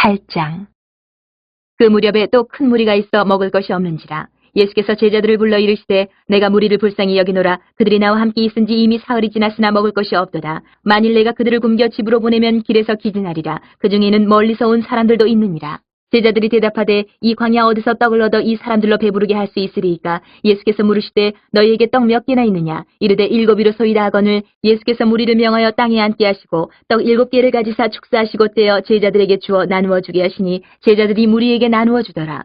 8장. 그 무렵에 또 큰 무리가 있어 먹을 것이 없는지라 예수께서 제자들을 불러 이르시되 내가 무리를 불쌍히 여기노라. 그들이 나와 함께 있은지 이미 사흘이 지났으나 먹을 것이 없도다. 만일 내가 그들을 굶겨 집으로 보내면 길에서 기진하리라. 그 중에는 멀리서 온 사람들도 있느니라. 제자들이 대답하되 이 광야 어디서 떡을 얻어 이 사람들로 배부르게 할 수 있으리이까? 예수께서 물으시되 너희에게 떡 몇 개나 있느냐? 이르되 7이로소이다 하거늘 예수께서 무리를 명하여 땅에 앉게 하시고 떡 7개를 가지사 축사하시고 떼어 제자들에게 주어 나누어 주게 하시니 제자들이 무리에게 나누어 주더라.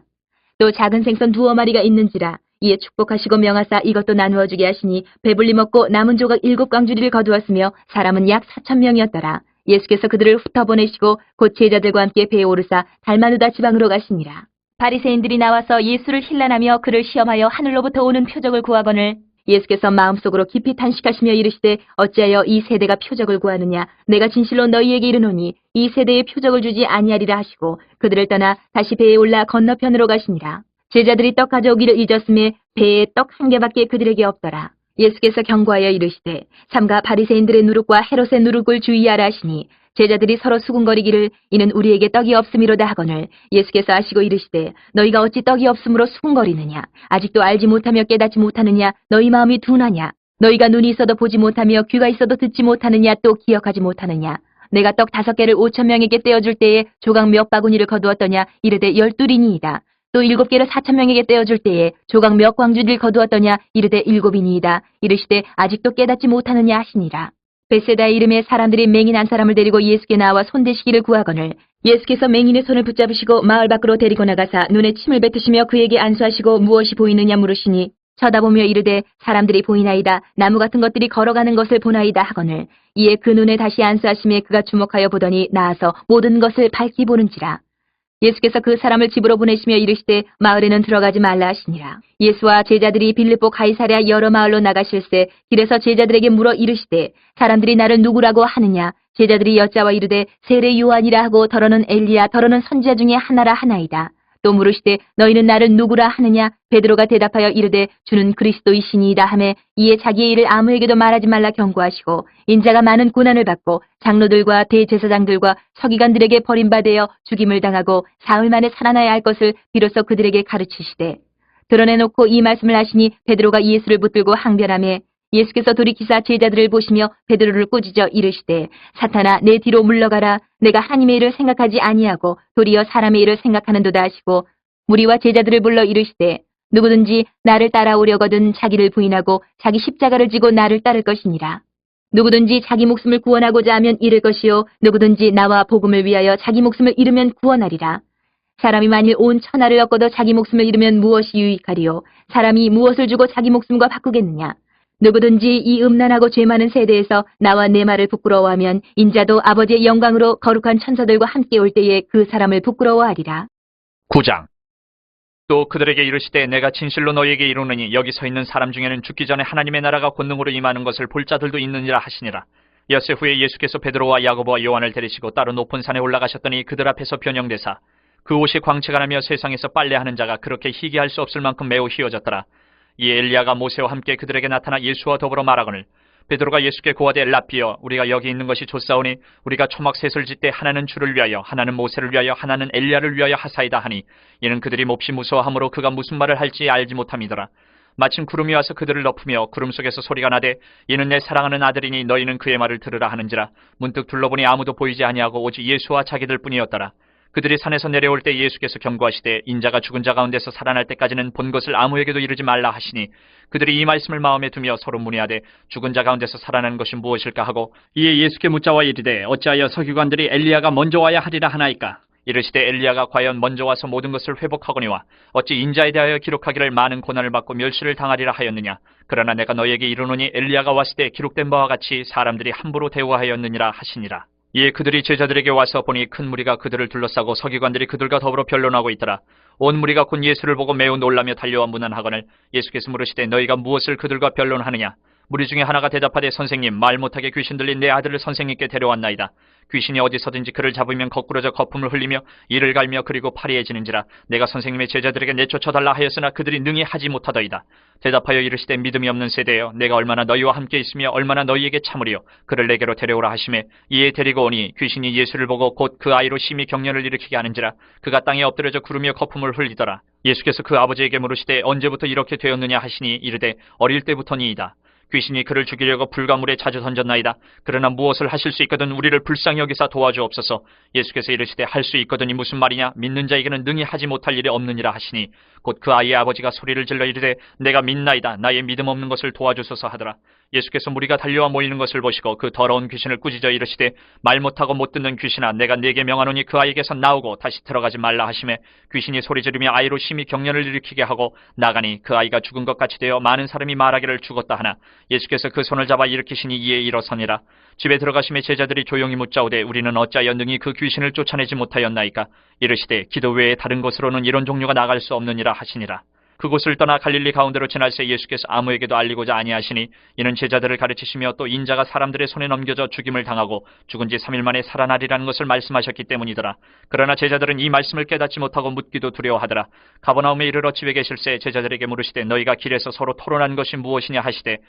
또 작은 생선 2마리가 있는지라 이에 축복하시고 명하사 이것도 나누어 주게 하시니 배불리 먹고 남은 조각 7광주리를 거두었으며 사람은 약 4,000명이었더라. 예수께서 그들을 흩어보내시고 곧 제자들과 함께 배에 오르사 달마누다 지방으로 가시니라. 바리새인들이 나와서 예수를 힐난하며 그를 시험하여 하늘로부터 오는 표적을 구하거늘 예수께서 마음속으로 깊이 탄식하시며 이르시되 어찌하여 이 세대가 표적을 구하느냐? 내가 진실로 너희에게 이르노니 이 세대에 표적을 주지 아니하리라 하시고 그들을 떠나 다시 배에 올라 건너편으로 가시니라. 제자들이 떡 가져오기를 잊었음에 배에 떡 1개밖에 그들에게 없더라. 예수께서 경고하여 이르시되 삼가 바리새인들의 누룩과 헤롯의 누룩을 주의하라 하시니 제자들이 서로 수군거리기를 이는 우리에게 떡이 없음이로다 하거늘 예수께서 아시고 이르시되 너희가 어찌 떡이 없음으로 수군거리느냐? 아직도 알지 못하며 깨닫지 못하느냐? 너희 마음이 둔하냐? 너희가 눈이 있어도 보지 못하며 귀가 있어도 듣지 못하느냐? 또 기억하지 못하느냐? 내가 떡 5개를 5,000명에게 떼어줄 때에 조각 몇 바구니를 거두었더냐? 이르되 12이니이다. 또 7개를 4,000명에게 떼어줄 때에 조각 몇 광주리를 거두었더냐? 이르되 7이니이다. 이르시되 아직도 깨닫지 못하느냐 하시니라. 벳세다의 이름에 사람들이 맹인 한 사람을 데리고 예수께 나와 손대시기를 구하거늘 예수께서 맹인의 손을 붙잡으시고 마을 밖으로 데리고 나가사 눈에 침을 뱉으시며 그에게 안수하시고 무엇이 보이느냐 물으시니 쳐다보며 이르되 사람들이 보이나이다. 나무 같은 것들이 걸어가는 것을 보나이다 하거늘 이에 그 눈에 다시 안수하심에 그가 주목하여 보더니 나아서 모든 것을 밝히 보는지라. 예수께서 그 사람을 집으로 보내시며 이르시되 마을에는 들어가지 말라 하시니라. 예수와 제자들이 빌립보 가이사랴 여러 마을로 나가실새 길에서 제자들에게 물어 이르시되 사람들이 나를 누구라고 하느냐? 제자들이 여짜와 이르되 세례 요한이라 하고 더러는 엘리야 더러는 선지자 중에 하나라 하나이다. 또 물으시되 너희는 나를 누구라 하느냐? 베드로가 대답하여 이르되 주는 그리스도이시니이다 하매 이에 자기의 일을 아무에게도 말하지 말라 경고하시고 인자가 많은 고난을 받고 장로들과 대제사장들과 서기관들에게 버림받아 죽임을 당하고 사흘 만에 살아나야 할 것을 비로소 그들에게 가르치시되 드러내놓고 이 말씀을 하시니 베드로가 예수를 붙들고 항변하매 예수께서 돌이키사 제자들을 보시며 베드로를 꾸짖어 이르시되 사탄아 내 뒤로 물러가라. 내가 하나님의 일을 생각하지 아니하고 도리어 사람의 일을 생각하는도다 하시고 무리와 제자들을 불러 이르시되 누구든지 나를 따라오려거든 자기를 부인하고 자기 십자가를 지고 나를 따를 것이니라. 누구든지 자기 목숨을 구원하고자 하면 잃을 것이요 누구든지 나와 복음을 위하여 자기 목숨을 잃으면 구원하리라. 사람이 만일 온 천하를 얻고도 자기 목숨을 잃으면 무엇이 유익하리요? 사람이 무엇을 주고 자기 목숨과 바꾸겠느냐? 누구든지 이 음란하고 죄 많은 세대에서 나와 내 말을 부끄러워하면 인자도 아버지의 영광으로 거룩한 천사들과 함께 올 때에 그 사람을 부끄러워하리라. 9장. 또 그들에게 이르시되 내가 진실로 너희에게 이르노니 여기 서 있는 사람 중에는 죽기 전에 하나님의 나라가 권능으로 임하는 것을 볼 자들도 있느니라 하시니라. 엿새 후에 예수께서 베드로와 야고보와 요한을 데리시고 따로 높은 산에 올라가셨더니 그들 앞에서 변형되사 그 옷이 광채가 나며 세상에서 빨래하는 자가 그렇게 희귀할 수 없을 만큼 매우 희어졌더라. 이에 엘리야가 모세와 함께 그들에게 나타나 예수와 더불어 말하거늘 베드로가 예수께 고하되 랍비여 우리가 여기 있는 것이 좋사오니 우리가 초막셋을 짓되 하나는 주를 위하여 하나는 모세를 위하여 하나는 엘리야를 위하여 하사이다 하니 이는 그들이 몹시 무서워하므로 그가 무슨 말을 할지 알지 못함이더라. 마침 구름이 와서 그들을 덮으며 구름 속에서 소리가 나되 이는 내 사랑하는 아들이니 너희는 그의 말을 들으라 하는지라. 문득 둘러보니 아무도 보이지 아니하고 오직 예수와 자기들 뿐이었더라. 그들이 산에서 내려올 때 예수께서 경고하시되 인자가 죽은 자 가운데서 살아날 때까지는 본 것을 아무에게도 이르지 말라 하시니 그들이 이 말씀을 마음에 두며 서로 문의하되 죽은 자 가운데서 살아나는 것이 무엇일까 하고 이에 예수께 묻자와 이르되 어찌하여 서기관들이 엘리야가 먼저 와야 하리라 하나이까? 이르시되 엘리야가 과연 먼저 와서 모든 것을 회복하거니와 어찌 인자에 대하여 기록하기를 많은 고난을 받고 멸시를 당하리라 하였느냐? 그러나 내가 너희에게 이르노니 엘리야가 왔을 때 기록된 바와 같이 사람들이 함부로 대우하였느니라 하시니라. 이에 그들이 제자들에게 와서 보니 큰 무리가 그들을 둘러싸고 서기관들이 그들과 더불어 변론하고 있더라. 온 무리가 곧 예수를 보고 매우 놀라며 달려와 문안하거늘 예수께서 물으시되 너희가 무엇을 그들과 변론하느냐? 무리 중에 하나가 대답하되 선생님 말 못하게 귀신 들린 내 아들을 선생님께 데려왔나이다. 귀신이 어디서든지 그를 잡으면 거꾸러져 거품을 흘리며 이를 갈며 그리고 파리해지는지라. 내가 선생님의 제자들에게 내쫓아달라 하였으나 그들이 능히 하지 못하더이다. 대답하여 이르시되 믿음이 없는 세대여, 내가 얼마나 너희와 함께 있으며 얼마나 너희에게 참으리요. 그를 내게로 데려오라 하시매 이에 데리고 오니 귀신이 예수를 보고 곧 그 아이로 심히 경련을 일으키게 하는지라. 그가 땅에 엎드려져 구르며 거품을 흘리더라. 예수께서 그 아버지에게 물으시되 언제부터 이렇게 되었느냐 하시니 이르되 어릴 때부터니이다. 귀신이 그를 죽이려고 불과 물에 자주 던졌나이다. 그러나 무엇을 하실 수 있거든 우리를 불쌍히 여기사 도와주옵소서. 예수께서 이르시되 할 수 있거든이 무슨 말이냐. 믿는 자에게는 능히 하지 못할 일이 없느니라 하시니 곧 그 아이의 아버지가 소리를 질러 이르되 내가 믿나이다. 나의 믿음 없는 것을 도와주소서 하더라. 예수께서 무리가 달려와 모이는 것을 보시고 그 더러운 귀신을 꾸짖어 이르시되 말 못하고 못 듣는 귀신아, 내가 네게 명하노니 그 아이에게서 나오고 다시 들어가지 말라 하시매 귀신이 소리 지르며 아이로 심히 경련을 일으키게 하고 나가니 그 아이가 죽은 것 같이 되어 많은 사람이 말하기를 죽었다 하나 예수께서 그 손을 잡아 일으키시니 이에 일어서니라. 집에 들어가심에 제자들이 조용히 묻자오되 우리는 어찌하여 능히 그 귀신을 쫓아내지 못하였나이까. 이르시되 기도 외에 다른 곳으로는 이런 종류가 나갈 수 없느니라 하시니라. 그곳을 떠나 갈릴리 가운데로 지날새 예수께서 아무에게도 알리고자 아니하시니 이는 제자들을 가르치시며 또 인자가 사람들의 손에 넘겨져 죽임을 당하고 죽은 지 3일 만에 살아나리라는 것을 말씀하셨기 때문이더라. 그러나 제자들은 이 말씀을 깨닫지 못하고 묻기도 두려워하더라. 가버나움에 이르러 집에 계실새 제자들에게 물으시되 너희가 길에서 서로 토론한 것이 무엇이냐 하시되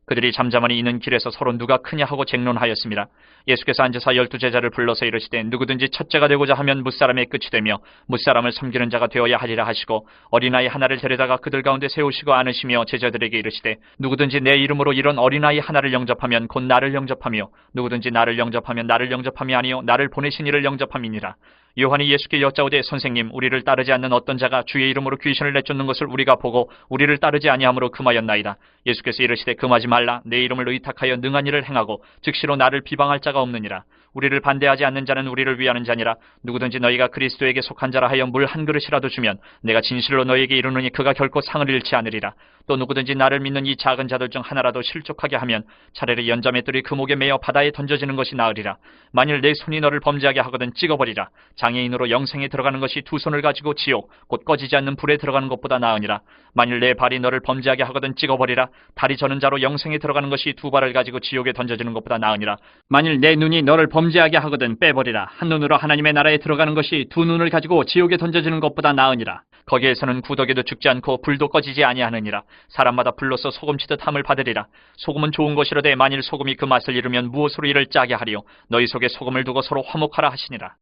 그들이 잠잠하니 이는 길에서 서로 누가 크냐 하고 쟁론하였습니다. 예수께서 앉으사 12제자를 불러서 이르시되 누구든지 첫째가 되고자 하면 무사람의 끝이 되며 무사람을 섬기는 자가 되어야 하리라 하시고 어린아이 하나를 데려다가 그들 가운데 세우시고 안으시며 제자들에게 이르시되 누구든지 내 이름으로 이런 어린아이 하나를 영접하면 곧 나를 영접하며 누구든지 나를 영접하면 나를 영접함이 아니요 나를 보내신 이를 영접함이니라. 요한이 예수께 여짜오되 선생님 우리를 따르지 않는 어떤 자가 주의 이름으로 귀신을 내쫓는 것을 우리가 보고 우리를 따르지 아니함으로 금하였나이다. 예수께서 이르시되 금하지 말라. 내 이름을 의탁하여 능한 일을 행하고 즉시로 나를 비방할 자가 없느니라. 우리를 반대하지 않는 자는 우리를 위하는 자니라. 누구든지 너희가 그리스도에게 속한 자라 하여 물 한 그릇이라도 주면 내가 진실로 너희에게 이르노니 그가 결코 상을 잃지 않으리라. 또 누구든지 나를 믿는 이 작은 자들 중 하나라도 실족하게 하면 차라리 연자맷돌이 그 목에 매어 바다에 던져지는 것이 나으리라. 만일 내 손이 너를 범죄하게 하거든 찍어버리라. 장애인으로 영생에 들어가는 것이 두 손을 가지고 지옥 곧 꺼지지 않는 불에 들어가는 것보다 나으니라. 만일 내 발이 너를 범죄하게 하거든 찍어버리라. 다리 저는 자로 영생에 들어가는 것이 두 발을 가지고 지옥에 던져지는 것보다 나으니라. 만일 내 눈이 너를 범죄하게 하거든 빼버리라. 한 눈으로 하나님의 나라에 들어가는 것이 두 눈을 가지고 지옥에 던져지는 것보다 나으니라. 거기에서는 구더기도 죽지 않고 불도 꺼지지 아니하느니라. 사람마다 불로서 소금치듯 함을 받으리라. 소금은 좋은 것이로되 만일 소금이 그 맛을 잃으면 무엇으로 이를 짜게 하리요. 너희 속에 소금을 두고 서로 화목하라 하시니라.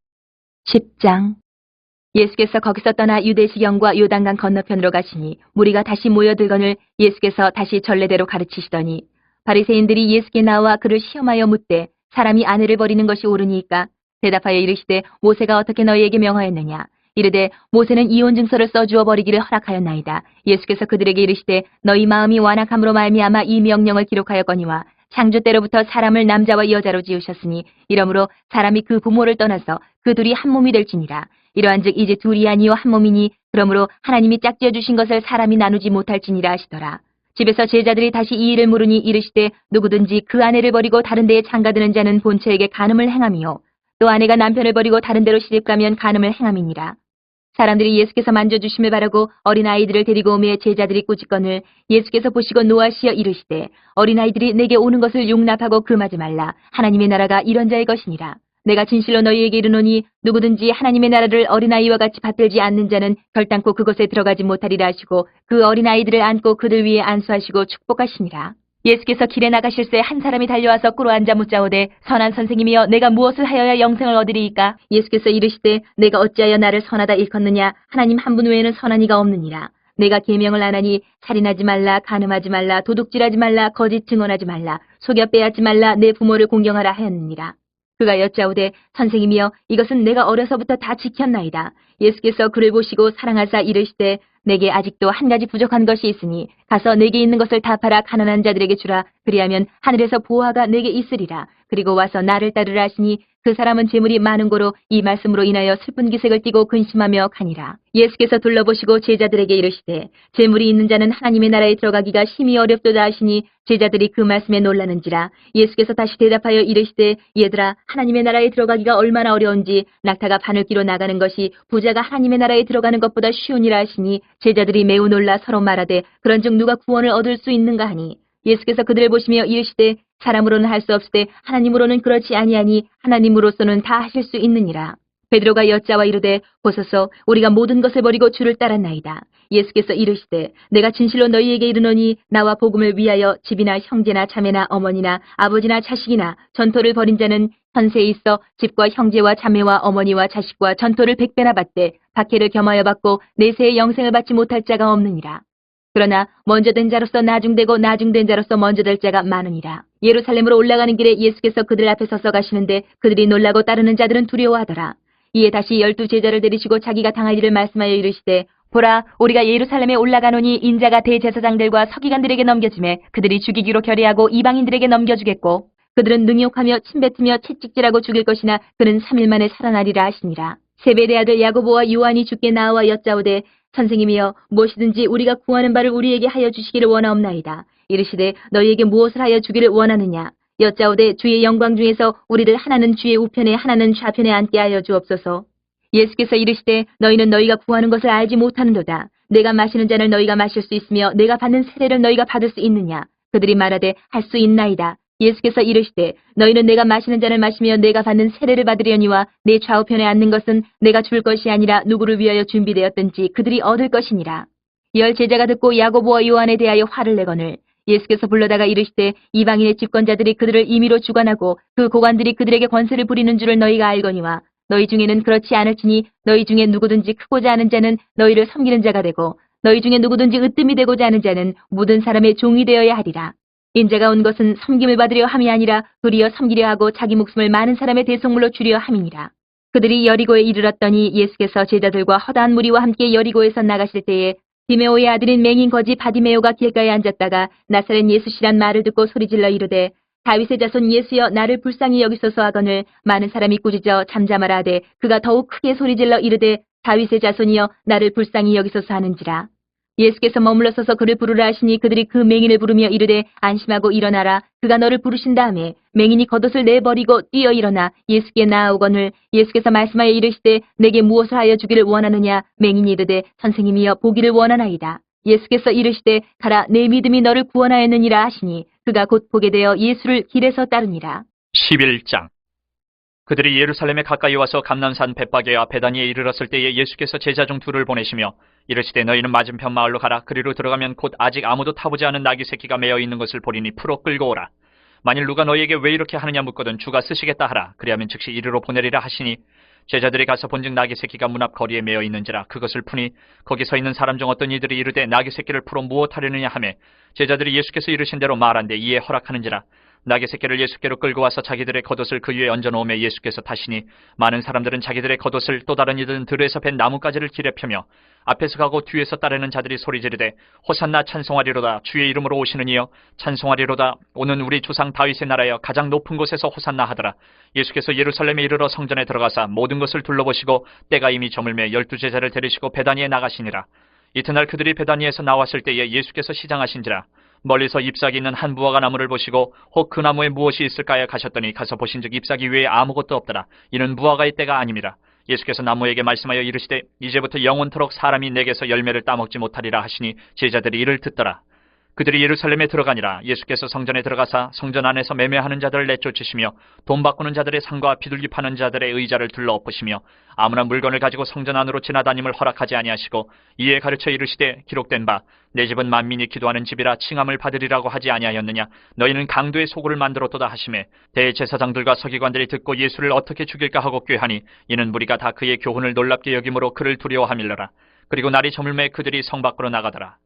10장. 예수께서 거기서 떠나 유대시경과 요단강 건너편으로 가시니 무리가 다시 모여들거늘 예수께서 다시 전례대로 가르치시더니 바리새인들이 예수께 나와 그를 시험하여 묻되 사람이 아내를 버리는 것이 옳으니까. 대답하여 이르시되 모세가 어떻게 너희에게 명하였느냐. 이르되 모세는 이혼 증서를 써주어 버리기를 허락하였나이다. 예수께서 그들에게 이르시되 너희 마음이 완악함으로 말미암아 이 명령을 기록하였거니와 창조 때로부터 사람을 남자와 여자로 지으셨으니 이러므로 사람이 그 부모를 떠나서 그 둘이 한 몸이 될지니라. 이러한즉 이제 둘이 아니요 한 몸이니 그러므로 하나님이 짝지어 주신 것을 사람이 나누지 못할지니라 하시더라. 집에서 제자들이 다시 이 일을 물으니 이르시되 누구든지 그 아내를 버리고 다른 데에 장가드는 자는 본처에게 간음을 행함이요 또 아내가 남편을 버리고 다른 데로 시집가면 간음을 행함이니라. 사람들이 예수께서 만져주심을 바라고 어린아이들을 데리고 오매 제자들이 꾸짖거늘 예수께서 보시고 노하시어 이르시되 어린아이들이 내게 오는 것을 용납하고 금하지 말라. 하나님의 나라가 이런 자의 것이니라. 내가 진실로 너희에게 이르노니 누구든지 하나님의 나라를 어린아이와 같이 받들지 않는 자는 결단코 그곳에 들어가지 못하리라 하시고 그 어린아이들을 안고 그들 위에 안수하시고 축복하시니라. 예수께서 길에 나가실새 한 사람이 달려와서 꿇어앉아 묻자오되 선한 선생님이여 내가 무엇을 하여야 영생을 얻으리이까. 예수께서 이르시되 내가 어찌하여 나를 선하다 일컫느냐. 하나님 한 분 외에는 선한 이가 없느니라. 내가 계명을 안 하니 살인하지 말라, 간음하지 말라, 도둑질하지 말라, 거짓 증언하지 말라, 속여 빼앗지 말라, 내 부모를 공경하라 하였느니라. 그가 여짜오되 선생님이여 이것은 내가 어려서부터 다 지켰나이다. 예수께서 그를 보시고 사랑하사 이르시되 내게 아직도 한 가지 부족한 것이 있으니 가서 내게 있는 것을 다 팔아 가난한 자들에게 주라. 그리하면 하늘에서 보화가 내게 있으리라. 그리고 와서 나를 따르라 하시니 그 사람은 재물이 많은 고로 이 말씀으로 인하여 슬픈 기색을 띠고 근심하며 가니라. 예수께서 둘러보시고 제자들에게 이르시되 재물이 있는 자는 하나님의 나라에 들어가기가 심히 어렵도다 하시니 제자들이 그 말씀에 놀라는지라. 예수께서 다시 대답하여 이르시되 얘들아 하나님의 나라에 들어가기가 얼마나 어려운지 낙타가 바늘기로 나가는 것이 부자가 하나님의 나라에 들어가는 것보다 쉬우니라 하시니 제자들이 매우 놀라 서로 말하되 그런즉 누가 구원을 얻을 수 있는가 하니 예수께서 그들을 보시며 이르시되 사람으로는 할 수 없으되 하나님으로는 그렇지 아니하니 하나님으로서는 다 하실 수 있느니라. 베드로가 여짜와 이르되 보소서 우리가 모든 것을 버리고 주를 따랐나이다. 예수께서 이르시되 내가 진실로 너희에게 이르노니 나와 복음을 위하여 집이나 형제나 자매나 어머니나 아버지나 자식이나 전토를 벌인 자는 현세에 있어 집과 형제와 자매와 어머니와 자식과 전토를 100배나 받되 박해를 겸하여 받고 내세의 영생을 받지 못할 자가 없느니라. 그러나 먼저 된 자로서 나중되고 나중된 자로서 먼저 될 자가 많으니라. 예루살렘으로 올라가는 길에 예수께서 그들 앞에 서서 가시는데 그들이 놀라고 따르는 자들은 두려워하더라. 이에 다시 12 제자를 데리시고 자기가 당할 일을 말씀하여 이르시되 보라 우리가 예루살렘에 올라가노니 인자가 대제사장들과 서기관들에게 넘겨지매 그들이 죽이기로 결의하고 이방인들에게 넘겨주겠고 그들은 능욕하며 침뱉으며 채찍질하고 죽일 것이나 그는 3일 만에 살아나리라 하시니라. 세베대 아들 야고보와 요한이 주께 나와 여짜오되 선생님이여 무엇이든지 우리가 구하는 바를 우리에게 하여 주시기를 원하옵나이다. 이르시되 너희에게 무엇을 하여 주기를 원하느냐. 여짜오되 주의 영광 중에서 우리를 하나는 주의 우편에 하나는 좌편에 앉게 하여 주옵소서. 예수께서 이르시되 너희는 너희가 구하는 것을 알지 못하는도다. 내가 마시는 잔을 너희가 마실 수 있으며 내가 받는 세례를 너희가 받을 수 있느냐. 그들이 말하되 할 수 있나이다. 예수께서 이르시되 너희는 내가 마시는 잔을 마시며 내가 받는 세례를 받으려니와 내 좌우편에 앉는 것은 내가 줄 것이 아니라 누구를 위하여 준비되었든지 그들이 얻을 것이니라. 10 제자가 듣고 야고보와 요한에 대하여 화를 내거늘 예수께서 불러다가 이르시되 이방인의 집권자들이 그들을 임의로 주관하고 그 고관들이 그들에게 권세를 부리는 줄을 너희가 알거니와 너희 중에는 그렇지 않을지니 너희 중에 누구든지 크고자 하는 자는 너희를 섬기는 자가 되고 너희 중에 누구든지 으뜸이 되고자 하는 자는 모든 사람의 종이 되어야 하리라. 인자가 온 것은 섬김을 받으려 함이 아니라 도리어 섬기려 하고 자기 목숨을 많은 사람의 대속물로 주려 함이니라. 그들이 여리고에 이르렀더니 예수께서 제자들과 허다한 무리와 함께 여리고에서 나가실 때에 디메오의 아들인 맹인 거지 바디메오가 길가에 앉았다가 나사렛 예수시란 말을 듣고 소리질러 이르되 다윗의 자손 예수여 나를 불쌍히 여기소서 하거늘 많은 사람이 꾸짖어 잠잠하라 하되 그가 더욱 크게 소리질러 이르되 다윗의 자손이여 나를 불쌍히 여기소서 하는지라. 예수께서 머물러 서서 그를 부르라 하시니 그들이 그 맹인을 부르며 이르되 안심하고 일어나라. 그가 너를 부르신 다음에 맹인이 겉옷을 내버리고 뛰어 일어나 예수께 나아오거늘 예수께서 말씀하여 이르시되 내게 무엇을 하여 주기를 원하느냐. 맹인이 이르되 선생님이여 보기를 원하나이다. 예수께서 이르시되 가라 내 믿음이 너를 구원하였느니라 하시니 그가 곧 보게 되어 예수를 길에서 따르니라. 11장 그들이 예루살렘에 가까이 와서 감난산 벳바게와 베다니에 이르렀을 때에 예수께서 제자 중 둘을 보내시며 이르시되 너희는 맞은편 마을로 가라. 그리로 들어가면 곧 아직 아무도 타보지 않은 나귀 새끼가 매어 있는 것을 보리니 풀어 끌고 오라. 만일 누가 너희에게 왜 이렇게 하느냐 묻거든 주가 쓰시겠다 하라. 그리하면 즉시 이리로 보내리라 하시니 제자들이 가서 본즉 나귀 새끼가 문 앞 거리에 매어 있는지라. 그것을 푸니 거기 서 있는 사람 중 어떤 이들이 이르되 나귀 새끼를 풀어 무엇하려느냐 하매 제자들이 예수께서 이르신 대로 말한데 이에 허락하는지라. 나귀 새끼를 예수께로 끌고 와서 자기들의 겉옷을 그 위에 얹어놓으며 예수께서 타시니 많은 사람들은 자기들의 겉옷을 또 다른 이들은 들에서 벤 나뭇가지를 길에 펴며 앞에서 가고 뒤에서 따르는 자들이 소리지르되 호산나 찬송하리로다. 주의 이름으로 오시는 이여 찬송하리로다. 오는 우리 조상 다윗의 나라여 가장 높은 곳에서 호산나 하더라. 예수께서 예루살렘에 이르러 성전에 들어가사 모든 것을 둘러보시고 때가 이미 저물매 12 제자를 데리시고 베다니에 나가시니라. 이튿날 그들이 베다니에서 나왔을 때에 예수께서 시장하신지라. 멀리서 잎사귀 있는 한 무화과 나무를 보시고 혹 그 나무에 무엇이 있을까요 가셨더니 가서 보신즉 잎사귀 외에 아무것도 없더라. 이는 무화과의 때가 아님이라. 예수께서 나무에게 말씀하여 이르시되 이제부터 영원토록 사람이 내게서 열매를 따먹지 못하리라 하시니 제자들이 이를 듣더라. 그들이 예루살렘에 들어가니라. 예수께서 성전에 들어가사 성전 안에서 매매하는 자들을 내쫓으시며 돈 바꾸는 자들의 상과 비둘기 파는 자들의 의자를 둘러 엎으시며 아무나 물건을 가지고 성전 안으로 지나다님을 허락하지 아니하시고 이에 가르쳐 이르시되 기록된 바 내 집은 만민이 기도하는 집이라 칭함을 받으리라고 하지 아니하였느냐. 너희는 강도의 소굴을 만들었도다 하시매 대제사장들과 서기관들이 듣고 예수를 어떻게 죽일까 하고 꾀하니 이는 무리가 다 그의 교훈을 놀랍게 여김으로 그를 두려워함일러라. 그리고 날이 저물매 그들이 성 밖으로 나가더라.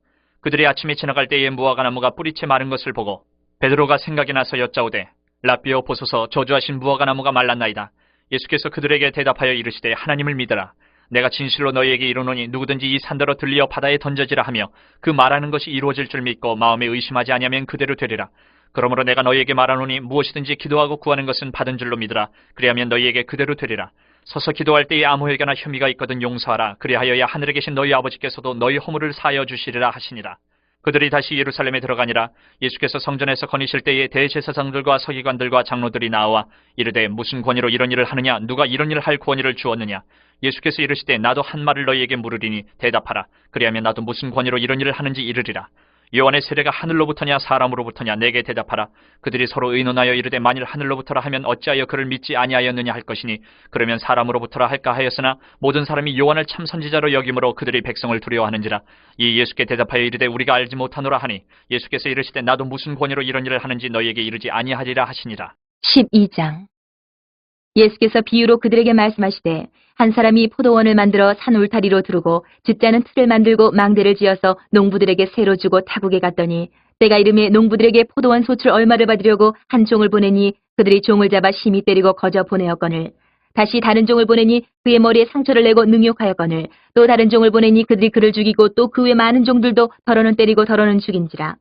그들이 아침에 지나갈 때에 무화과 나무가 뿌리채 마른 것을 보고 베드로가 생각이 나서 여짜오되 라삐여 보소서 저주하신 무화과 나무가 말랐나이다. 예수께서 그들에게 대답하여 이르시되 하나님을 믿으라. 내가 진실로 너희에게 이르노니 누구든지 이 산더러 들리어 바다에 던져지라 하며 그 말하는 것이 이루어질 줄 믿고 마음에 의심하지 아니하면 그대로 되리라. 그러므로 내가 너희에게 말하노니 무엇이든지 기도하고 구하는 것은 받은 줄로 믿으라. 그리하면 너희에게 그대로 되리라. 서서 기도할 때에 아무 회개나 혐의가 있거든 용서하라. 그리하여야 하늘에 계신 너희 아버지께서도 너희 허물을 사하여 주시리라 하시니라. 그들이 다시 예루살렘에 들어가니라. 예수께서 성전에서 거니실 때에 대제사장들과 서기관들과 장로들이 나와 이르되 무슨 권위로 이런 일을 하느냐. 누가 이런 일을 할 권위를 주었느냐. 예수께서 이르시되 나도 한 말을 너희에게 물으리니 대답하라. 그리하면 나도 무슨 권위로 이런 일을 하는지 이르리라. 요한의 세례가 하늘로부터냐 사람으로부터냐 내게 대답하라. 그들이 서로 의논하여 이르되 만일 하늘로부터라 하면 어찌하여 그를 믿지 아니하였느냐 할 것이니 그러면 사람으로부터라 할까 하였으나 모든 사람이 요한을 참 선지자로 여김으로 그들이 백성을 두려워하는지라. 이 예수께 대답하여 이르되 우리가 알지 못하노라 하니 예수께서 이르시되 나도 무슨 권위로 이런 일을 하는지 너희에게 이르지 아니하리라 하시니라. 12장. 예수께서 비유로 그들에게 말씀하시되 한 사람이 포도원을 만들어 산 울타리로 두르고 쥗자는 틀을 만들고 망대를 지어서 농부들에게 새로 주고 타국에 갔더니 때가 이름에 농부들에게 포도원 소출 얼마를 받으려고 한 종을 보내니 그들이 종을 잡아 심히 때리고 거저 보내었거늘 다시 다른 종을 보내니 그의 머리에 상처를 내고 능욕하였거늘 또 다른 종을 보내니 그들이 그를 죽이고 또 그 외 많은 종들도 더러는 때리고 더러는 죽인지라.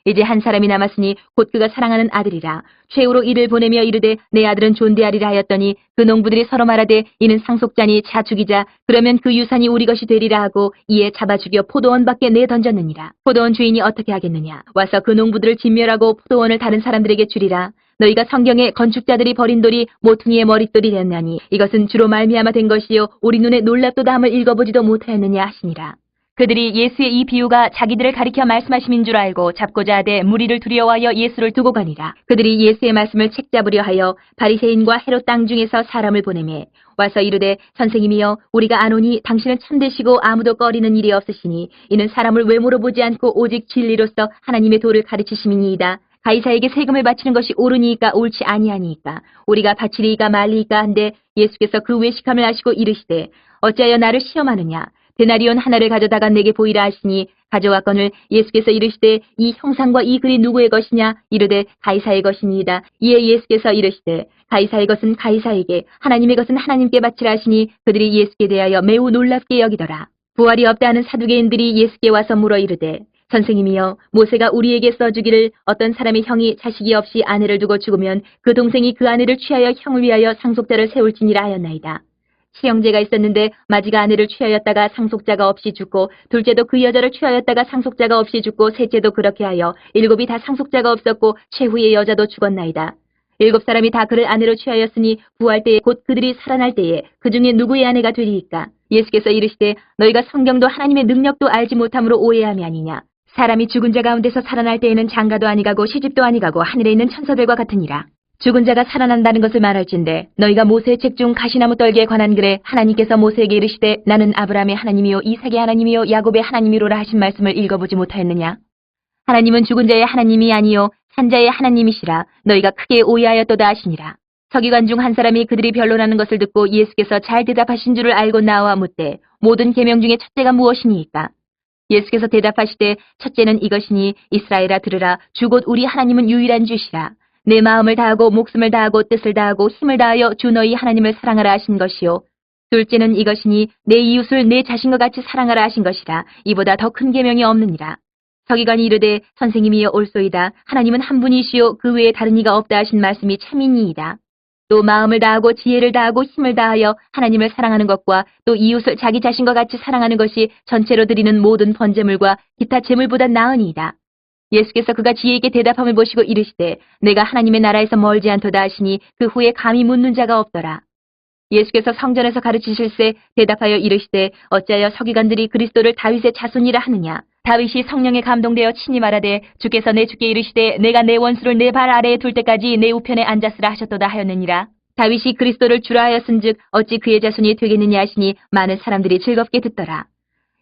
이제 한 사람이 남았으니 곧 그가 사랑하는 아들이라. 최후로 이를 보내며 이르되 내 아들은 존대하리라 하였더니 그 농부들이 서로 말하되 이는 상속자니 자 죽이자. 그러면 그 유산이 우리 것이 되리라 하고 이에 잡아 죽여 포도원 밖에 내던졌느니라. 포도원 주인이 어떻게 하겠느냐. 와서 그 농부들을 진멸하고 포도원을 다른 사람들에게 주리라. 너희가 성경에 건축자들이 버린 돌이 모퉁이의 머릿돌이 되었나니 이것은 주로 말미암아 된 것이요 우리 눈에 놀랍도다 함을 읽어보지도 못하였느냐 하시니라. 그들이 예수의 이 비유가 자기들을 가리켜 말씀하심인 줄 알고 잡고자 하되 무리를 두려워하여 예수를 두고 가니라. 그들이 예수의 말씀을 책잡으려 하여 바리새인과 헤롯 땅 중에서 사람을 보내매 와서 이르되 선생님이여 우리가 아노니 당신은 참되시고 아무도 꺼리는 일이 없으시니 이는 사람을 외모로 보지 않고 오직 진리로서 하나님의 도를 가르치심이니이다. 가이사에게 세금을 바치는 것이 옳으니까 옳지 아니하니까 우리가 바치리이까 말리이까 한데 예수께서 그 외식함을 아시고 이르시되 어찌하여 나를 시험하느냐. 데나리온 하나를 가져다가 내게 보이라 하시니 가져왔거늘 예수께서 이르시되 이 형상과 이 글이 누구의 것이냐. 이르되 가이사의 것이니이다. 이에 예수께서 이르시되 가이사의 것은 가이사에게 하나님의 것은 하나님께 바치라 하시니 그들이 예수께 대하여 매우 놀랍게 여기더라. 부활이 없다 하는 사두개인들이 예수께 와서 물어 이르되 선생님이여 모세가 우리에게 써주기를 어떤 사람의 형이 자식이 없이 아내를 두고 죽으면 그 동생이 그 아내를 취하여 형을 위하여 상속자를 세울지니라 하였나이다. 시형제가 있었는데 마지가 아내를 취하였다가 상속자가 없이 죽고 둘째도 그 여자를 취하였다가 상속자가 없이 죽고 셋째도 그렇게 하여 일곱이 다 상속자가 없었고 최후의 여자도 죽었나이다. 일곱 사람이 다 그를 아내로 취하였으니 부활 때에 곧 그들이 살아날 때에 그 중에 누구의 아내가 되리이까. 예수께서 이르시되 너희가 성경도 하나님의 능력도 알지 못함으로 오해함이 아니냐. 사람이 죽은 자 가운데서 살아날 때에는 장가도 아니가고 시집도 아니가고 하늘에 있는 천사들과 같으니라. 죽은 자가 살아난다는 것을 말할진대 너희가 모세의 책 중 가시나무 떨기에 관한 글에 하나님께서 모세에게 이르시되 나는 아브라함의 하나님이요 이삭의 하나님이요 야곱의 하나님이로라 하신 말씀을 읽어보지 못하였느냐. 하나님은 죽은 자의 하나님이 아니요 산자의 하나님이시라. 너희가 크게 오해하였도다 하시니라. 서기관 중 한 사람이 그들이 변론하는 것을 듣고 예수께서 잘 대답하신 줄을 알고 나와 묻되 모든 계명 중에 첫째가 무엇이니이까. 예수께서 대답하시되 첫째는 이것이니 이스라엘아 들으라. 주 곧 우리 하나님은 유일한 주시라. 내 마음을 다하고 목숨을 다하고 뜻을 다하고 힘을 다하여 주 너희 하나님을 사랑하라 하신 것이요. 둘째는 이것이니 내 이웃을 내 자신과 같이 사랑하라 하신 것이라. 이보다 더 큰 계명이 없느니라. 서기관이 이르되 선생님이여 옳소이다. 하나님은 한 분이시요 그 외에 다른 이가 없다 하신 말씀이 참이니이다. 또 마음을 다하고 지혜를 다하고 힘을 다하여 하나님을 사랑하는 것과 또 이웃을 자기 자신과 같이 사랑하는 것이 전체로 드리는 모든 번제물과 기타 제물보다 나으니이다. 예수께서 그가 지혜 있게 대답함을 보시고 이르시되 내가 하나님의 나라에서 멀지 않도다 하시니 그 후에 감히 묻는 자가 없더라. 예수께서 성전에서 가르치실세 대답하여 이르시되 어찌하여 서기관들이 그리스도를 다윗의 자손이라 하느냐. 다윗이 성령에 감동되어 친히 말하되 주께서 내 주께 이르시되 내가 내 원수를 내 발 아래에 둘 때까지 내 우편에 앉았으라 하셨도다 하였느니라. 다윗이 그리스도를 주라 하였은즉 어찌 그의 자손이 되겠느냐 하시니 많은 사람들이 즐겁게 듣더라.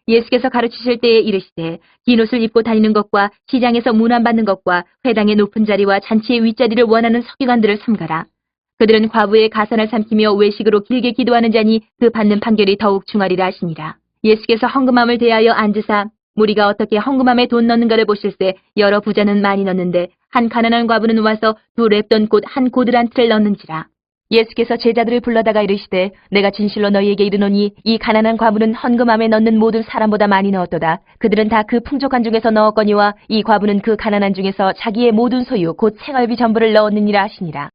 예수께서 가르치실 때에 이르시되 긴 옷을 입고 다니는 것과 시장에서 문안받는 것과 회당의 높은 자리와 잔치의 윗자리를 원하는 서기관들을 삼가라. 그들은 과부의 가산을 삼키며 외식으로 길게 기도하는 자니 그 받는 판결이 더욱 중하리라 하시니라. 예수께서 헌금함을 대하여 앉으사 무리가 어떻게 헌금함에 돈 넣는가를 보실세 여러 부자는 많이 넣는데 한 가난한 과부는 와서 두 렙돈 곧 한 고들 한 틀을 넣는지라. 예수께서 제자들을 불러다가 이르시되 내가 진실로 너희에게 이르노니 이 가난한 과부는 헌금함에 넣는 모든 사람보다 많이 넣었도다. 그들은 다 그 풍족한 중에서 넣었거니와 이 과부는 그 가난한 중에서 자기의 모든 소유 곧 생활비 전부를 넣었느니라 하시니라.